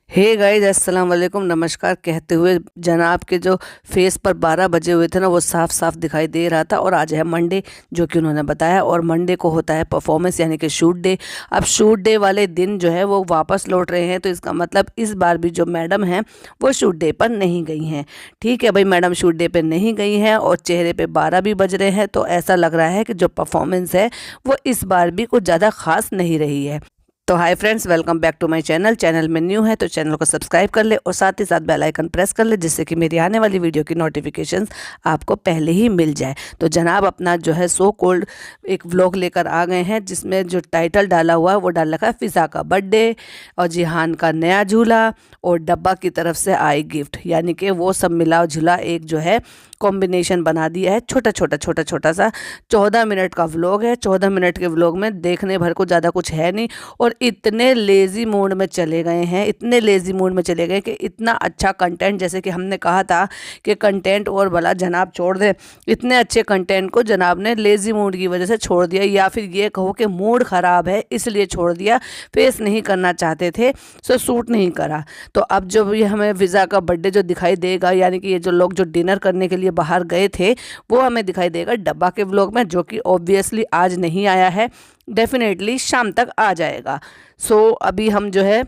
Hey guys, अस्सलाम वालेकुम, नमस्कार कहते हुए जनाब के जो फेस पर 12 बजे हुए थे ना, वो साफ साफ दिखाई दे रहा था। और आज है मंडे, जो कि उन्होंने बताया, और मंडे को होता है परफॉर्मेंस यानी कि शूट डे। अब शूट डे वाले दिन जो है वो वापस लौट रहे हैं, तो इसका मतलब इस बार भी जो मैडम हैं वो शूट डे पर नहीं गई हैं। ठीक है भाई, मैडम शूट डे पर नहीं गई हैं और चेहरे पे 12 भी बज रहे हैं, तो ऐसा लग रहा है कि जो परफॉर्मेंस है वो इस बार भी कुछ ज़्यादा खास नहीं रही है। तो hi friends, welcome back to my channel में न्यू है तो चैनल को सब्सक्राइब कर ले और साथ ही साथ बेल आइकन प्रेस कर ले, जिससे कि मेरी आने वाली वीडियो की नोटिफिकेशंस आपको पहले ही मिल जाए। तो जनाब अपना जो है सो कोल्ड एक व्लॉग लेकर आ गए हैं, जिसमें जो टाइटल डाला हुआ है वो डाल रखा है फ़िज़ा का बर्थडे और जिहान का नया झूला और डब्बा की तरफ से आई गिफ्ट, यानी कि वो सब मिला जुला एक जो है कॉम्बिनेशन बना दिया है। छोटा सा 14 मिनट का व्लॉग है। 14 मिनट के व्लॉग में देखने भर को ज़्यादा कुछ है नहीं, और इतने लेज़ी मूड में चले गए हैं, इतने लेज़ी मूड में चले गए कि इतना अच्छा कंटेंट, जैसे कि हमने कहा था कि कंटेंट और भला जनाब छोड़ दे, इतने अच्छे कंटेंट को जनाब ने लेज़ी मूड की वजह से छोड़ दिया, या फिर ये कहो कि मूड ख़राब है इसलिए छोड़ दिया, फेस नहीं करना चाहते थे सो सूट नहीं करा। तो अब जब ये हमें वीज़ा का बर्थडे जो दिखाई देगा, यानी कि ये जो लोग जो डिनर करने के लिए बाहर गए थे वो हमें दिखाई देगा डब्बा के व्लॉग में, जो कि ऑब्वियसली आज नहीं आया है, डेफिनेटली शाम तक आ जाएगा। सो अभी हम जो है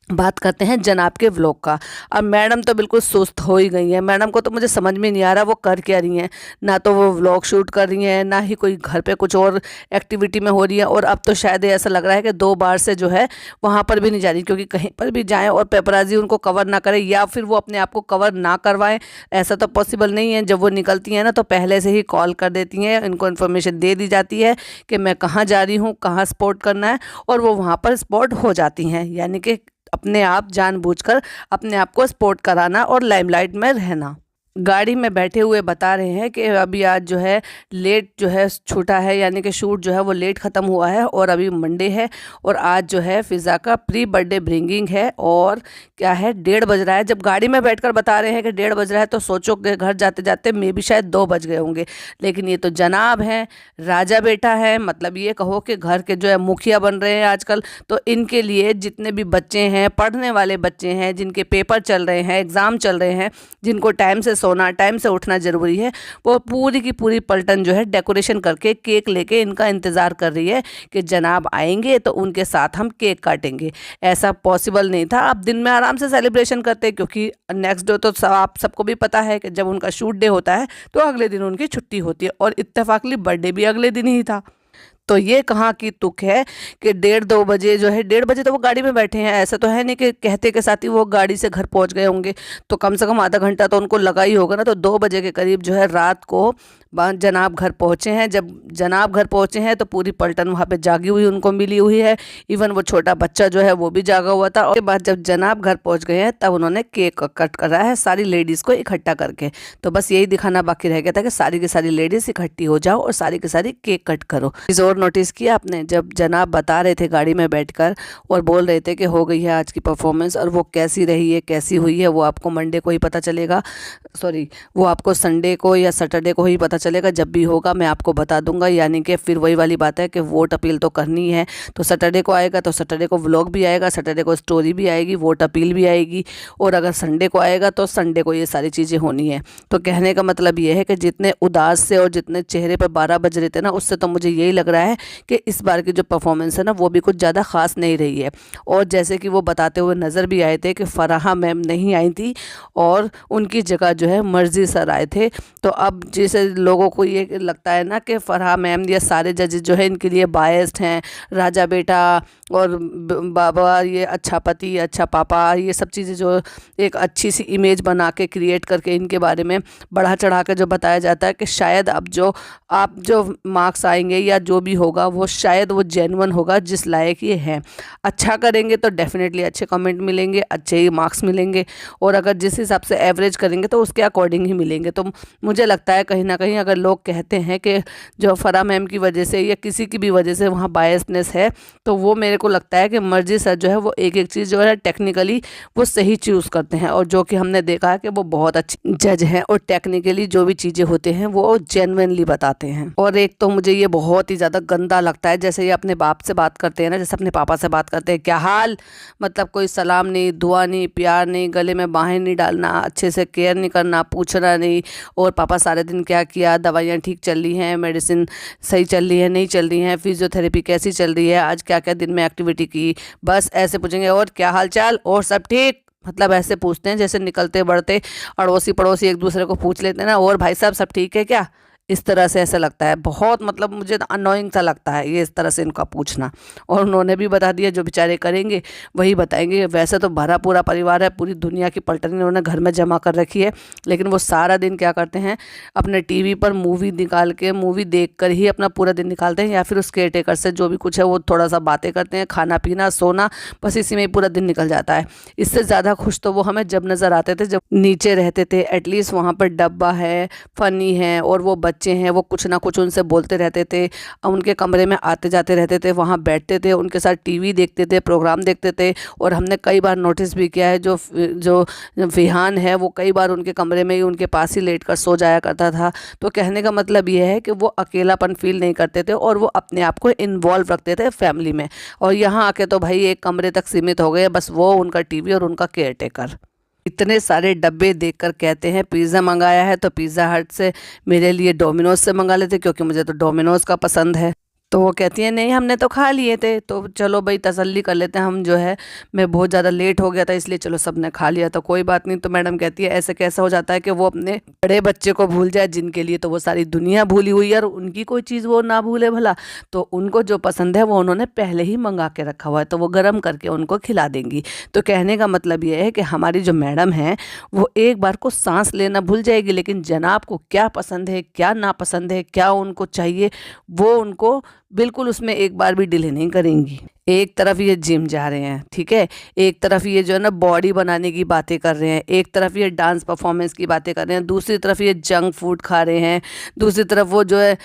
बात करते हैं जनाब के व्लॉग का। अब मैडम तो बिल्कुल सुस्त हो ही गई हैं। मैडम को तो मुझे समझ में नहीं आ रहा वो कर क्या रही हैं, ना तो वो व्लॉग शूट कर रही हैं, ना ही कोई घर पे कुछ और एक्टिविटी में हो रही है। और अब तो शायद ऐसा लग रहा है कि 2 बार से जो है वहाँ पर भी नहीं जा रही, क्योंकि कहीं पर भी जाएँ और पेपराजी उनको कवर ना करे, या फिर वो अपने आप को कवर ना करवाएं, ऐसा तो पॉसिबल नहीं है। जब वो निकलती हैं ना तो पहले से ही कॉल कर देती हैं, इनको इन्फॉर्मेशन दे दी जाती है कि मैं कहाँ जा रही हूँ, कहाँ स्पॉट करना है, और वो वहाँ पर स्पॉट हो जाती हैं। यानी कि अपने आप जानबूझकर अपने आप को स्पॉट कराना और लाइमलाइट में रहना। गाड़ी में बैठे हुए बता रहे हैं कि अभी आज जो है लेट जो है छूटा है, यानी कि शूट जो है वो लेट ख़त्म हुआ है, और अभी मंडे है और आज जो है फ़िज़ा का प्री बर्थडे ब्रिंगिंग है, और क्या है 1:30 बज रहा है। जब गाड़ी में बैठकर बता रहे हैं कि 1:30 बज रहा है, तो सोचो कि घर जाते जाते मे भी शायद 2 बज गए होंगे। लेकिन ये तो जनाब हैं, राजा बेटा है, मतलब ये कहो कि घर के जो है मुखिया बन रहे हैं आजकल। तो इनके लिए जितने भी बच्चे हैं, पढ़ने वाले बच्चे हैं, जिनके पेपर चल रहे हैं, एग्ज़ाम चल रहे हैं, जिनको टाइम से सोना टाइम से उठना ज़रूरी है, वो पूरी की पूरी पलटन जो है डेकोरेशन करके केक लेके इनका इंतज़ार कर रही है कि जनाब आएंगे तो उनके साथ हम केक काटेंगे। ऐसा पॉसिबल नहीं था, आप दिन में आराम से सेलिब्रेशन करते, क्योंकि नेक्स्ट डे तो आप सबको भी पता है कि जब उनका शूट डे होता है तो अगले दिन उनकी छुट्टी होती है, और इत्तेफाकली बर्थडे भी अगले दिन ही था। तो ये कहाँ की तुक है कि 1:30-2 बजे जो है, 1:30 बजे तो वो गाड़ी में बैठे हैं, ऐसा तो है नहीं कि कहते के साथ ही वो गाड़ी से घर पहुंच गए होंगे, तो कम से कम आधा घंटा तो उनको लगा ही होगा ना। तो 2 बजे के करीब जो है रात को जनाब घर पहुंचे हैं। जब जनाब घर पहुंचे हैं तो पूरी पलटन वहाँ पे जागी हुई उनको मिली हुई है, इवन वो छोटा बच्चा जो है वो भी जागा हुआ था। और उसके बाद जब जनाब घर पहुंच गए हैं तब उन्होंने केक कट करा है सारी लेडीज़ को इकट्ठा करके। तो बस यही दिखाना बाकी रह गया था कि सारी की सारी लेडीज़ इकट्ठी हो जाओ और सारी की सारी केक कट करो। चीज़ और नोटिस किया आपने, जब जनाब बता रहे थे गाड़ी में बैठकर और बोल रहे थे कि हो गई है आज की परफॉर्मेंस, और वो कैसी रही है कैसी हुई है वो आपको मंडे को ही पता चलेगा, सॉरी वो आपको संडे को या सैटरडे को ही पता चलेगा। जब भी होगा मैं आपको बता दूंगा। यानी कि फिर वही वाली बात है कि वोट अपील तो करनी है, तो सैटरडे को आएगा तो सैटरडे को व्लॉग भी आएगा, सैटरडे को स्टोरी भी आएगी, वोट अपील भी आएगी, और अगर संडे को आएगा तो संडे को ये सारी चीज़ें होनी है। तो कहने का मतलब ये है कि जितने उदास से और जितने चेहरे पर 12 बज रहे थे ना, उससे तो मुझे यही लग रहा है कि इस बार की जो परफॉर्मेंस है ना वो भी कुछ ज़्यादा ख़ास नहीं रही है। और जैसे कि वो बताते हुए नज़र भी आए थे कि फ़राह मैम नहीं आई थी और उनकी जगह जो है मर्जी सर आए थे। तो अब जैसे लोगों को ये लगता है ना कि फ़राह मैम ये सारे जजेस जो है इनके लिए बायस्ड हैं, राजा बेटा और बाबा, ये अच्छा पति अच्छा पापा, ये सब चीज़ें जो एक अच्छी सी इमेज बना के क्रिएट करके इनके बारे में बढ़ा चढ़ा के जो बताया जाता है कि शायद अब जो आप जो मार्क्स आएंगे या जो भी होगा वो शायद वो जेन्युइन होगा जिस लायक ये हैं। अच्छा करेंगे तो डेफिनेटली अच्छे कमेंट मिलेंगे, अच्छे ही मार्क्स मिलेंगे, और अगर जिस हिसाब से एवरेज करेंगे तो उसके अकॉर्डिंग ही मिलेंगे। तो मुझे लगता है कहीं ना कहीं कहीं अगर लोग कहते हैं कि जो फराह मैम की वजह से या किसी की भी वजह से वहाँ बायसनेस है, तो वो मेरे को लगता है कि मर्जी सर जो है वो एक एक चीज़ जो है टेक्निकली वो सही चूज़ करते हैं, और जो कि हमने देखा है कि वो बहुत अच्छे जज हैं और टेक्निकली जो भी चीज़ें होते हैं वो जेन्युइनली बताते हैं। और एक तो मुझे ये बहुत ही ज़्यादा गंदा लगता है, जैसे ये अपने बाप से बात करते हैं ना, जैसे अपने पापा से बात करते हैं, क्या हाल, मतलब कोई सलाम नहीं, दुआ नहीं, प्यार नहीं, गले में बाहें नहीं डालना, अच्छे से केयर नहीं करना, पूछना नहीं, और पापा सारे दिन क्या किया, दवाइयाँ ठीक चल रही हैं, मेडिसिन सही चल रही है नहीं चल रही हैं, फिजियोथेरेपी कैसी चल रही है, आज क्या क्या दिन में एक्टिविटी की, बस ऐसे पूछेंगे। और क्या हाल चाल, और सब ठीक, मतलब ऐसे पूछते हैं जैसे निकलते बढ़ते अड़ोसी पड़ोसी एक दूसरे को पूछ लेते हैं ना, और भाई साहब सब ठीक है क्या, इस तरह से ऐसा लगता है। बहुत मतलब मुझे अनोइंग सा लगता है ये इस तरह से इनका पूछना। और उन्होंने भी बता दिया, जो बेचारे करेंगे वही बताएंगे। वैसे तो भरा पूरा परिवार है, पूरी दुनिया की पलटन इन्होंने घर में जमा कर रखी है, लेकिन वो सारा दिन क्या करते हैं, अपने टीवी पर मूवी निकाल के, मूवी देख कर ही अपना पूरा दिन निकालते हैं, या फिर उस केयर टेकर से जो भी कुछ है वो थोड़ा सा बातें करते हैं, खाना पीना सोना, बस इसी में ही पूरा दिन निकल जाता है। इससे ज़्यादा खुश तो वो हमें जब नज़र आते थे जब नीचे रहते थे, एटलीस्ट वहाँ पर डब्बा है, फ़नी है, और वो बच्चे हैं वो कुछ ना कुछ उनसे बोलते रहते थे, उनके कमरे में आते जाते रहते थे, वहाँ बैठते थे, उनके साथ टीवी देखते थे, प्रोग्राम देखते थे। और हमने कई बार नोटिस भी किया है, जो विहान है वो कई बार उनके कमरे में ही उनके पास ही लेट कर सो जाया करता था। तो कहने का मतलब ये है कि वो अकेलापन फील नहीं करते थे, और वो अपने आप को इन्वॉल्व रखते थे फैमिली में। और यहाँ आके तो भाई एक कमरे तक सीमित हो गए, बस वो, उनका टीवी और उनका केयर टेकर। इतने सारे डब्बे देखकर कहते हैं पिज़्ज़ा मंगाया है तो पिज़्ज़ा हट से मेरे लिए डोमिनोज से मंगा लेते, क्योंकि मुझे तो डोमिनोज का पसंद है। तो वो कहती है नहीं हमने तो खा लिए थे, तो चलो भाई तसल्ली कर लेते हैं हम, जो है मैं बहुत ज़्यादा लेट हो गया था इसलिए चलो सबने खा लिया, तो कोई बात नहीं। तो मैडम कहती है ऐसे कैसा हो जाता है कि वो अपने बड़े बच्चे को भूल जाए, जिनके लिए तो वो सारी दुनिया भूली हुई है, और उनकी कोई चीज़ वो ना भूले भला। तो उनको जो पसंद है वो उन्होंने पहले ही मंगा के रखा हुआ है, तो वो गर्म करके उनको खिला देंगी। तो कहने का मतलब ये है कि हमारी जो मैडम है वो एक बार को सांस लेना भूल जाएगी, लेकिन जनाब को क्या पसंद है, क्या नापसंद है, क्या उनको चाहिए, वो उनको बिल्कुल उसमें एक बार भी डिले नहीं करेंगी। एक तरफ ये जिम जा रहे हैं, ठीक है, एक तरफ ये जो है ना बॉडी बनाने की बातें कर रहे हैं, एक तरफ ये डांस परफॉर्मेंस की बातें कर रहे हैं, दूसरी तरफ ये जंक फूड खा रहे हैं, दूसरी तरफ वो जो है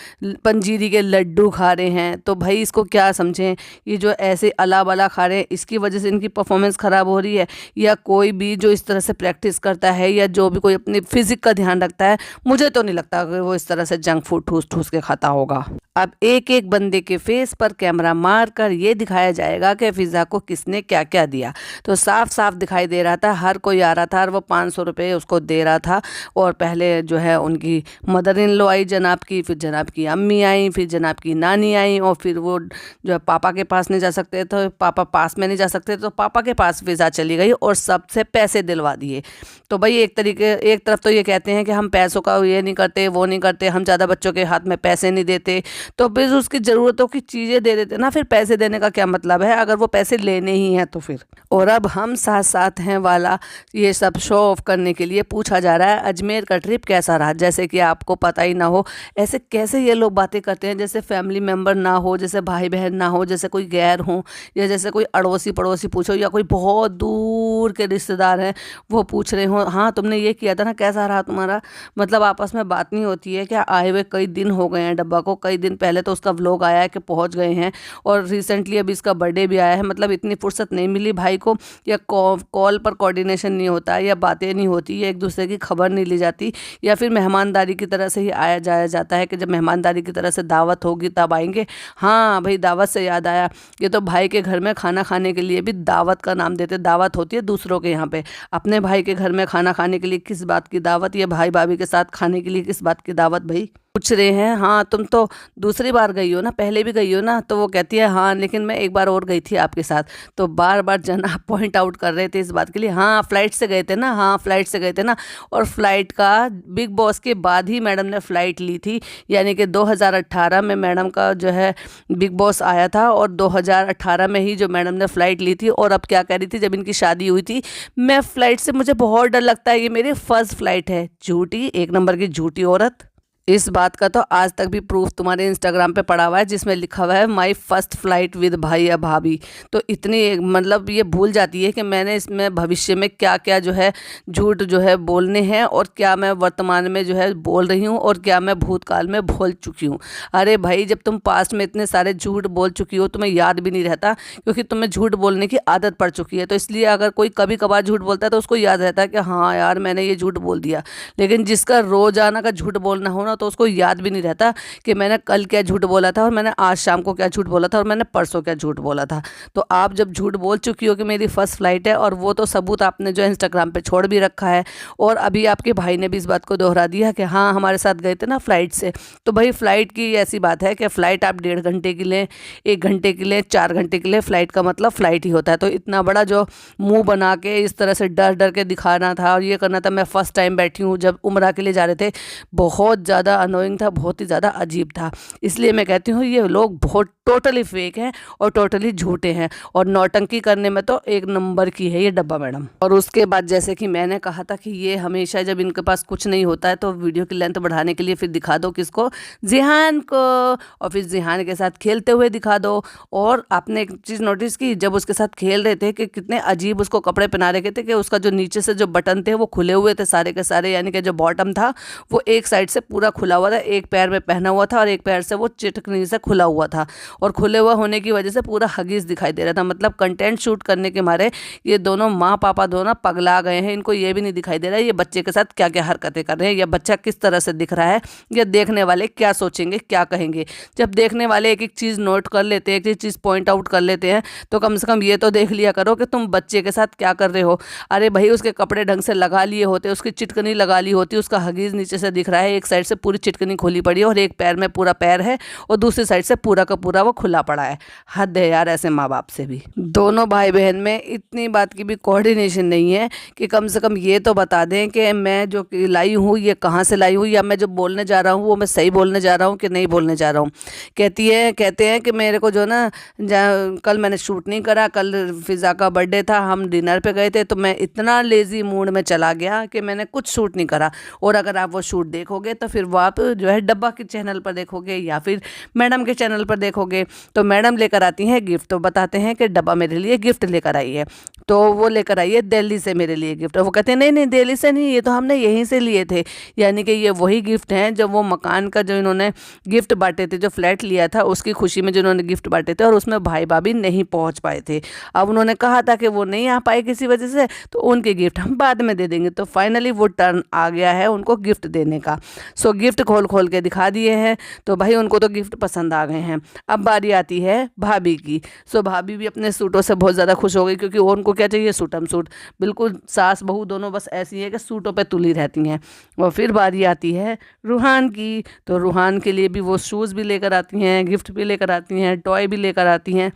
पंजीरी के लड्डू खा रहे हैं। तो भाई इसको क्या समझें, ये जो ऐसे अला बला खा रहे हैं इसकी वजह से इनकी परफॉर्मेंस ख़राब हो रही है, या कोई भी जो इस तरह से प्रैक्टिस करता है या जो भी कोई अपनी फिजिक का ध्यान रखता है, मुझे तो नहीं लगता कि वो इस तरह से जंक फूड ठूस ठूस के खाता होगा। अब एक एक बंदे के फेस पर कैमरा मार कर ये दिखाया जाएगा कि फिज़ा को किसने क्या क्या दिया। तो साफ साफ दिखाई दे रहा था, हर कोई आ रहा था और वो 500 रुपये उसको दे रहा था। और पहले जो है उनकी मदर इन लॉ आई जनाब की, फिर जनाब की अम्मी आई, फिर जनाब की नानी आई, और फिर वो जो है पापा के पास नहीं जा सकते तो पापा पास में नहीं जा सकते तो पापा के पास फिज़ा चली गई और सबसे पैसे दिलवा दिए। तो भाई एक तरफ तो ये कहते हैं कि हम पैसों का ये नहीं करते वो नहीं करते, हम ज़्यादा बच्चों के हाथ में पैसे नहीं देते, तो फिर उसकी ज़रूरतों की चीज़ें दे देते ना, फिर पैसे देने का क्या मतलब है अगर वो पैसे लेने ही हैं तो फिर। और अब हम साथ साथ हैं वाला ये सब शो ऑफ करने के लिए पूछा जा रहा है अजमेर का ट्रिप कैसा रहा, जैसे कि आपको पता ही ना हो। ऐसे कैसे ये लोग बातें करते हैं जैसे फैमिली मेम्बर ना हो, जैसे भाई बहन ना हो, जैसे कोई गैर हो, या जैसे कोई अड़ोसी पड़ोसी पूछो, या कोई बहुत दूर के रिश्तेदार हैं वो पूछ रहे हो हाँ तुमने ये किया था ना कैसा रहा तुम्हारा। मतलब आपस में बात नहीं होती है क्या? आए हुए कई दिन हो गए हैं डब्बा को, कई दिन पहले तो उसका व्लॉग आया है कि पहुंच गए हैं, और रिसेंटली अभी इसका बर्थडे भी आया है। मतलब इतनी फुर्सत नहीं मिली भाई को, या कॉल पर कोऑर्डिनेशन नहीं होता, या बातें नहीं होती, या एक दूसरे की खबर नहीं ली जाती, या फिर मेहमानदारी की तरह से ही आया जाया जाता है कि जब मेहमानदारी की तरह से दावत होगी तब आएंगे। हाँ भाई दावत से याद आया, ये तो भाई के घर में खाना खाने के लिए भी दावत का नाम देते। दावत होती है दूसरों के यहाँ पे, अपने भाई के घर में खाना खाने के लिए किस बात की दावत, या भाई भाभी के साथ खाने के लिए किस बात की दावत। भाई पूछ रहे हैं हाँ तुम तो दूसरी बार गई हो ना, पहले भी गई हो ना, तो वो कहती है हाँ लेकिन मैं एक बार और गई थी आपके साथ। तो बार बार जनाब पॉइंट आउट कर रहे थे इस बात के लिए, हाँ फ्लाइट से गए थे ना, हाँ फ्लाइट से गए थे ना। और फ्लाइट का बिग बॉस के बाद ही मैडम ने फ़्लाइट ली थी, यानी कि 2018 में मैडम का जो है बिग बॉस आया था, और 2018 में ही जो मैडम ने फ़्लाइट ली थी। और अब क्या कह रही थी जब इनकी शादी हुई थी, मैं फ़्लाइट से मुझे बहुत डर लगता है, ये मेरी फर्स्ट फ़्लाइट है। झूठी, एक नंबर की झूठी औरत। इस बात का तो आज तक भी प्रूफ तुम्हारे इंस्टाग्राम पे पड़ा हुआ है, जिसमें लिखा हुआ है माई फर्स्ट फ्लाइट विद भाई या भाभी। तो इतनी मतलब ये भूल जाती है कि मैंने इसमें भविष्य में क्या क्या जो है झूठ जो है बोलने हैं, और क्या मैं वर्तमान में जो है बोल रही हूँ, और क्या मैं भूतकाल में बोल चुकी हूँ। अरे भाई, जब तुम पास्ट में इतने सारे झूठ बोल चुकी हो तुम्हें याद भी नहीं रहता, क्योंकि तुम्हें झूठ बोलने की आदत पड़ चुकी है। तो इसलिए अगर कोई कभी कभार झूठ बोलता है तो उसको याद रहता है कि हाँ यार मैंने ये झूठ बोल दिया। लेकिन जिसका रोजाना का झूठ बोलना हो ना, तो उसको याद भी नहीं रहता कि मैंने कल क्या झूठ बोला था, और मैंने आज शाम को क्या झूठ बोला था, और मैंने परसों क्या झूठ बोला था। तो आप जब झूठ बोल चुकी हो कि मेरी फर्स्ट फ्लाइट है, और वो तो सबूत आपने जो इंस्टाग्राम पे छोड़ भी रखा है, और अभी आपके भाई ने भी इस बात को दोहरा दिया कि हाँ हमारे साथ गए थे ना फ्लाइट से। तो भाई फ्लाइट की ऐसी बात है कि फ़्लाइट आप 1.5 घंटे की लें, 1 घंटे की लें, 4 घंटे की लें, फ़्लाइट का मतलब फ़्लाइट ही होता है। तो इतना बड़ा जो मुंह बना के इस तरह से डर डर के दिखाना था और ये करना था, मैं फ़र्स्ट टाइम बैठी हूँ जब उम्रा के लिए जा रहे थे, बहुत ज़्यादा अनोइंग था, बहुत ही ज़्यादा अजीब था। इसलिए मैं कहती हूँ ये लोग बहुत टोटली फेक हैं और टोटली झूठे हैं, और नौटंकी करने में तो एक नंबर की है ये डब्बा मैडम। और उसके बाद जैसे कि मैंने कहा था कि ये हमेशा जब इनके पास कुछ नहीं होता है तो वीडियो की लेंथ बढ़ाने के लिए फिर दिखा दो किसको, जिहान को, और फिर जिहान के साथ खेलते हुए दिखा दो। और आपने एक चीज़ नोटिस की, जब उसके साथ खेल रहे थे कि कितने अजीब उसको कपड़े पहना रखे थे, कि उसका जो नीचे से जो बटन थे वो खुले हुए थे सारे के सारे, यानी कि जो बॉटम था वो एक साइड से पूरा खुला हुआ था, एक पैर में पहना हुआ था और एक पैर से वो चिटकनी से खुला हुआ था, और खुले हुआ होने की वजह से पूरा हगीज दिखाई दे रहा था। मतलब कंटेंट शूट करने के मारे ये दोनों माँ पापा दोनों पगला गए हैं। इनको ये भी नहीं दिखाई दे रहा है ये बच्चे के साथ क्या क्या हरकतें कर रहे हैं, या बच्चा किस तरह से दिख रहा है, या देखने वाले क्या सोचेंगे क्या कहेंगे। जब देखने वाले एक एक चीज़ नोट कर लेते हैं, एक एक चीज़ पॉइंट आउट कर लेते हैं, तो कम से कम ये तो देख लिया करो कि तुम बच्चे के साथ क्या कर रहे हो। अरे भाई, उसके कपड़े ढंग से लगा लिए होते, उसकी चिटकनी लगा ली होती, उसका हगीज नीचे से दिख रहा है, एक साइड से पूरी चिटकनी खोली पड़ी है और एक पैर में पूरा पैर है, और दूसरी साइड से पूरा का पूरा वो खुला पड़ा है। हद है यार ऐसे माँ बाप से भी। दोनों भाई बहन में इतनी बात की भी कोऑर्डिनेशन नहीं है कि कम से कम ये तो बता दें कि मैं जो लाई हूँ ये कहाँ से लाई हूँ, या मैं जो बोलने जा रहा हूँ वो मैं सही बोलने जा रहा हूँ कि नहीं बोलने जा रहा हूँ। कहते हैं कि मेरे को जो ना कल मैंने शूट नहीं करा, कल फिज़ा का बर्थडे था, हम डिनर पे गए थे, तो मैं इतना लेज़ी मूड में चला गया कि मैंने कुछ शूट नहीं करा। और अगर आप वो शूट देखोगे तो फिर वो आप जो है डब्बा के चैनल पर देखोगे या फिर मैडम के चैनल पर देखोगे, तो मैडम लेकर आती हैं गिफ्ट, तो बताते हैं कि डब्बा मेरे लिए गिफ्ट लेकर आई है। तो वो लेकर आई है दिल्ली से मेरे लिए गिफ्ट, और वो कहते हैं नहीं नहीं दिल्ली से नहीं, ये तो हमने यहीं से लिए थे। यानी कि ये वही गिफ्ट हैं जब वो मकान का जो इन्होंने गिफ्ट बांटे थे, जो फ्लैट लिया था उसकी खुशी में जो इन्होंने गिफ्ट बांटे थे, और उसमें भाई भाभी नहीं पहुंच पाए थे। अब उन्होंने कहा था कि वो नहीं आ पाए किसी वजह से, तो उनके गिफ्ट हम बाद में दे देंगे। तो फाइनली वो टर्न आ गया है उनको गिफ्ट देने का। सो गिफ्ट खोल खोल के दिखा दिए हैं, तो भाई उनको तो गिफ्ट पसंद आ गए हैं। अब बारी आती है भाभी की। सो भाभी भी अपने सूटों से बहुत ज़्यादा खुश हो गई, क्योंकि उनको क्या चाहिए, सूटम सूट। बिल्कुल सास बहू दोनों बस ऐसी है कि सूटों पे तुली रहती हैं। और फिर बारी आती है रूहान की, तो रूहान के लिए भी वो शूज़ भी लेकर आती हैं, गिफ्ट भी लेकर आती हैं, टॉय भी लेकर आती हैं।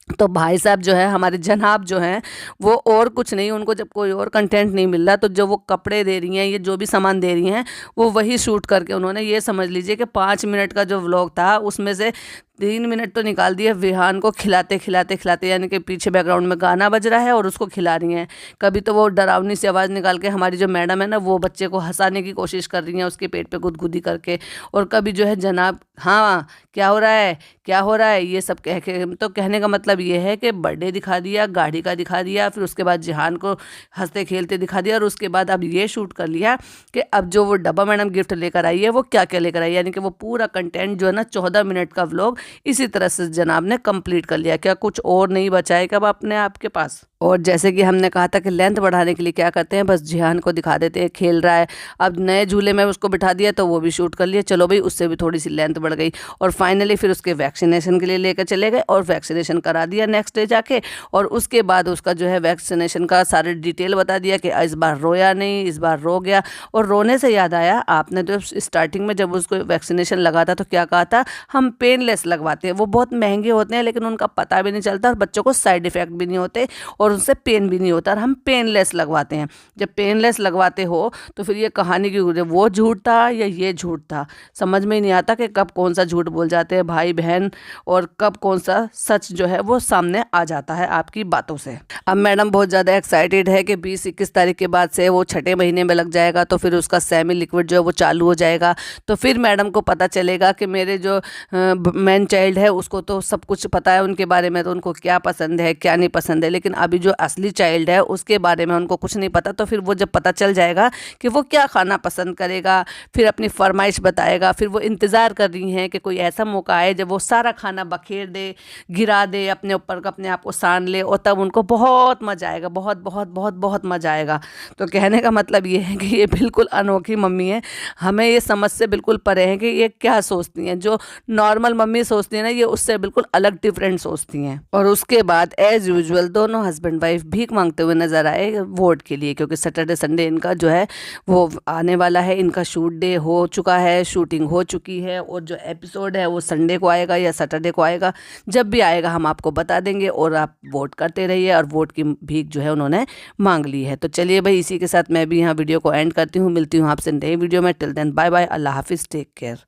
तो भाई साहब जो है हमारे जनाब जो हैं वो और कुछ नहीं, उनको जब कोई और कंटेंट नहीं मिल रहा तो जो वो कपड़े दे रही हैं, ये जो भी सामान दे रही हैं, वो वही शूट करके उन्होंने, ये समझ लीजिए कि 5 मिनट का जो व्लॉग था उसमें से 3 मिनट तो निकाल दिए विहान को खिलाते खिलाते खिलाते, यानी कि पीछे बैकग्राउंड में गाना बज रहा है और उसको खिला रही हैं। कभी तो वो डरावनी सी आवाज़ निकाल के हमारी जो मैडम है ना वो बच्चे को हंसाने की कोशिश कर रही हैं उसके पेट पे गुदगुदी करके, और कभी जो है जनाब हाँ क्या हो रहा है क्या हो रहा है ये सब कह के। तो कहने का मतलब ये है कि बर्थडे दिखा दिया, गाड़ी का दिखा दिया, फिर उसके बाद जिहान को हंसते खेलते दिखा दिया, और उसके बाद अब ये शूट कर लिया कि अब जो वो डब्बा मैडम गिफ्ट लेकर आई है वो क्या क्या लेकर आई है। यानी कि वो पूरा कंटेंट जो है ना 14 मिनट का व्लॉग इसी तरह से जनाब ने कंप्लीट कर लिया। क्या कुछ और नहीं बचा है कब अपने आपके पास। और जैसे कि हमने कहा था कि लेंथ बढ़ाने के लिए क्या करते हैं, बस जिहान को दिखा देते हैं खेल रहा है। अब नए झूले में उसको बिठा दिया तो वो भी शूट कर लिया, चलो भाई उससे भी थोड़ी सी लेंथ बढ़ गई। और फाइनली फिर उसके वैक्सीनेशन के लिए लेकर चले गए और वैक्सीनेशन करा दिया नेक्स्ट डे जाके। और उसके बाद उसका जो है वैक्सीनेशन का सारे डिटेल बता दिया कि इस बार रोया नहीं, इस बार रो गया। और रोने से याद आया, आपने तो स्टार्टिंग में जब उसको वैक्सीनेशन लगा था तो क्या कहा था, हम पेनलेस लगवाते हैं। वो बहुत महंगे होते हैं लेकिन उनका पता भी नहीं चलता और बच्चों को साइड इफ़ेक्ट भी नहीं होते और उनसे पेन भी नहीं होता, और हम पेनलेस लगवाते हैं। जब पेनलेस लगवाते हो तो फिर ये कहानी की वो झूठ था या ये झूठ था, समझ में ही नहीं आता कि कब कौन सा झूठ बोल जाते हैं भाई बहन और कब कौन सा सच जो है वो सामने आ जाता है आपकी बातों से। अब मैडम बहुत ज़्यादा एक्साइटेड है कि 20-21 तारीख के बाद से वो छठे महीने में लग जाएगा, तो फिर उसका सेमी लिक्विड जो है वो चालू हो जाएगा। तो फिर मैडम को पता चलेगा कि मेरे जो मैन चाइल्ड है उसको तो सब कुछ पता है उनके बारे में, तो उनको क्या पसंद है क्या नहीं पसंद है, लेकिन अभी जो असली चाइल्ड है उसके बारे में उनको कुछ नहीं पता। तो फिर वो जब पता चल जाएगा कि वो क्या खाना पसंद करेगा, फिर अपनी फरमाइश बताएगा, फिर वो इंतज़ार कर रही हैं कि कोई ऐसा मौका आए जब वो सारा खाना बखेर दे, गिरा दे अपने ऊपर, अपने आप को सान ले, और तब उनको बहुत मज़ा आएगा, बहुत बहुत बहुत बहुत मज़ा आएगा। तो कहने का मतलब ये है कि ये बिल्कुल अनोखी मम्मी है, हमें ये समझ से बिल्कुल परे हैं कि ये क्या सोचती हैं। जो नॉर्मल मम्मी सोचती है ना, ये उससे बिल्कुल अलग डिफरेंट सोचती हैं। और उसके बाद एज यूजुअल दोनों हस्बैंड वाइफ भीख मांगते हुए नजर आए वोट के लिए, क्योंकि सैटरडे संडे इनका जो है वो आने वाला है। इनका शूट डे हो चुका है, शूटिंग हो चुकी है, और जो एपिसोड है वो संडे को आएगा या सैटरडे को आएगा। जब भी आएगा हम आपको बता देंगे, और आप वोट करते रहिए। और वोट की भीख जो है उन्होंने मांग ली है। तो चलिए भाई, इसी के साथ मैं भी यहाँ वीडियो को एंड करती हूँ। मिलती हूँ आपसे नई वीडियो में। टिल देन बाय बाय, अल्लाह हाफिज़, टेक केयर।